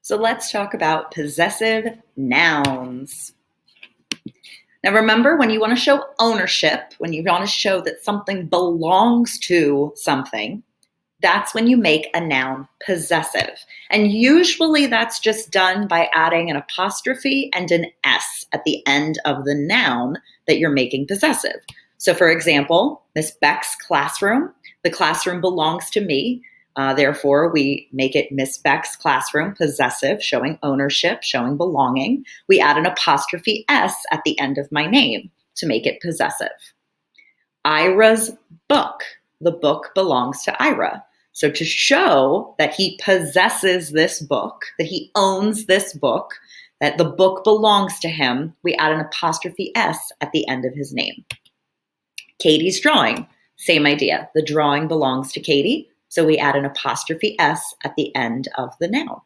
So let's talk about possessive nouns. Now remember, when you want to show ownership, when you want to show that something belongs to something, that's when you make a noun possessive. And usually that's just done by adding an apostrophe and an S at the end of the noun that you're making possessive. So for example, Miss Beck's classroom, the classroom belongs to me. Therefore, we make it Miss Beck's classroom, possessive, showing ownership, showing belonging. We add an apostrophe S at the end of my name to make it possessive. Ira's book, the book belongs to Ira. So to show that he possesses this book, that he owns this book, that the book belongs to him, we add an apostrophe S at the end of his name. Katie's drawing, same idea. The drawing belongs to Katie. So we add an apostrophe S at the end of the noun.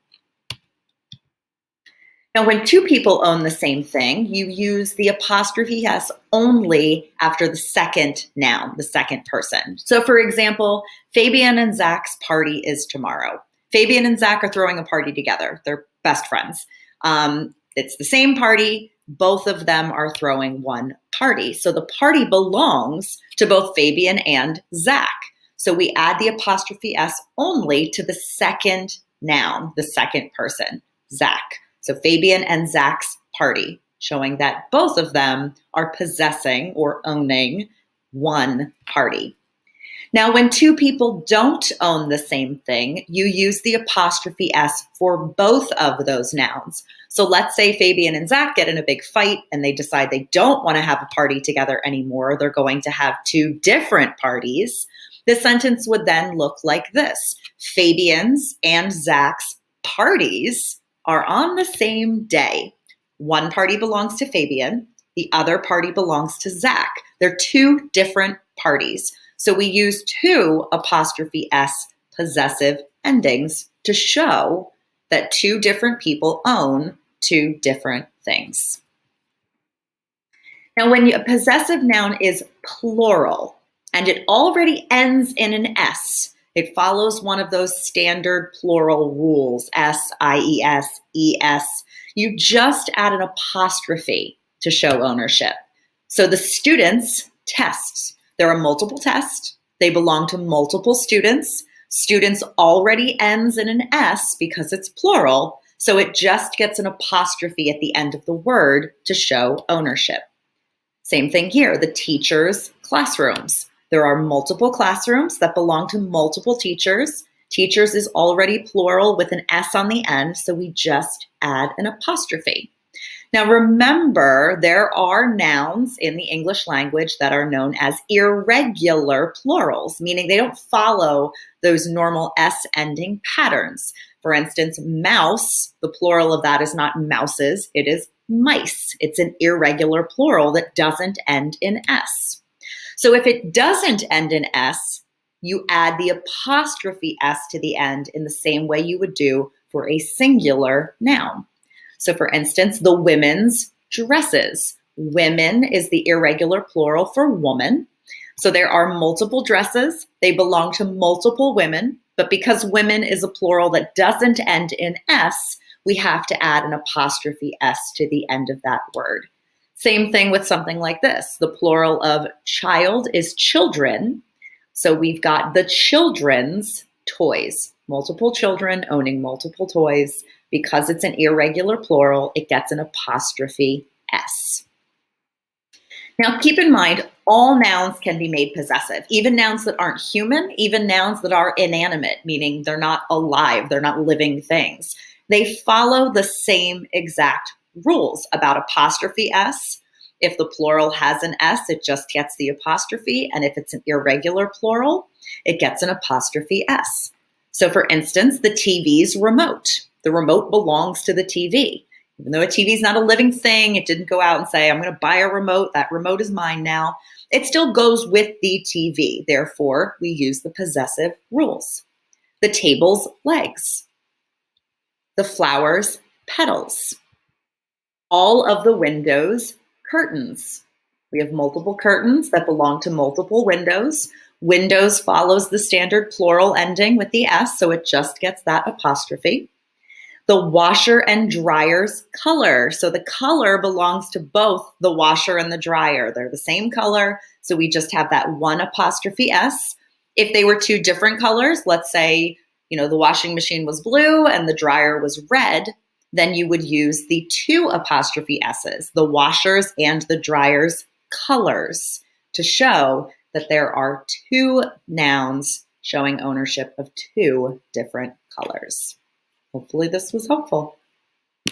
Now, when two people own the same thing, you use the apostrophe S only after the second noun, the second person. So for example, Fabian and Zach's party is tomorrow. Fabian and Zach are throwing a party together. They're best friends. It's the same party. Both of them are throwing one party. So the party belongs to both Fabian and Zach. So we add the apostrophe S only to the second noun, the second person, Zach. So Fabian and Zach's party, showing that both of them are possessing or owning one party. Now, when two people don't own the same thing, you use the apostrophe S for both of those nouns. So let's say Fabian and Zach get in a big fight and they decide they don't want to have a party together anymore. They're going to have two different parties. The sentence would then look like this. Fabian's and Zach's parties are on the same day. One party belongs to Fabian. The other party belongs to Zach. They're two different parties. So we use two apostrophe S possessive endings to show that two different people own two different things. Now, when a possessive noun is plural, and it already ends in an S. It follows one of those standard plural rules, S, I-E-S, E-S. You just add an apostrophe to show ownership. So the students' tests, there are multiple tests. They belong to multiple students. Students already ends in an S because it's plural. So it just gets an apostrophe at the end of the word to show ownership. Same thing here, the teachers' classrooms. There are multiple classrooms that belong to multiple teachers. Teachers is already plural with an S on the end, so we just add an apostrophe. Now remember, there are nouns in the English language that are known as irregular plurals, meaning they don't follow those normal S-ending patterns. For instance, mouse, the plural of that is not mouses, it is mice. It's an irregular plural that doesn't end in S. So if it doesn't end in S, you add the apostrophe S to the end in the same way you would do for a singular noun. So for instance, the women's dresses. Women is the irregular plural for woman. So there are multiple dresses. They belong to multiple women. But because women is a plural that doesn't end in S, we have to add an apostrophe S to the end of that word. Same thing with something like this. The plural of child is children. So we've got the children's toys. Multiple children owning multiple toys. Because it's an irregular plural, it gets an apostrophe S. Now keep in mind, all nouns can be made possessive. Even nouns that aren't human, even nouns that are inanimate, meaning they're not alive, they're not living things. They follow the same exact rules about apostrophe S. If the plural has an S, it just gets the apostrophe. And if it's an irregular plural, it gets an apostrophe S. So for instance, the TV's remote. The remote belongs to the TV. Even though a TV is not a living thing, it didn't go out and say, I'm going to buy a remote. That remote is mine now. It still goes with the TV. Therefore, we use the possessive rules. The table's legs. The flower's petals. All of the windows' curtains. We have multiple curtains that belong to multiple windows. Windows follows the standard plural ending with the S, so it just gets that apostrophe. The washer and dryer's color. So the color belongs to both the washer and the dryer. They're the same color, so we just have that one apostrophe S. If they were two different colors, let's say, the washing machine was blue and the dryer was red, then you would use the two apostrophe S's, the washer's and the dryer's colors, to show that there are two nouns showing ownership of two different colors. Hopefully this was helpful.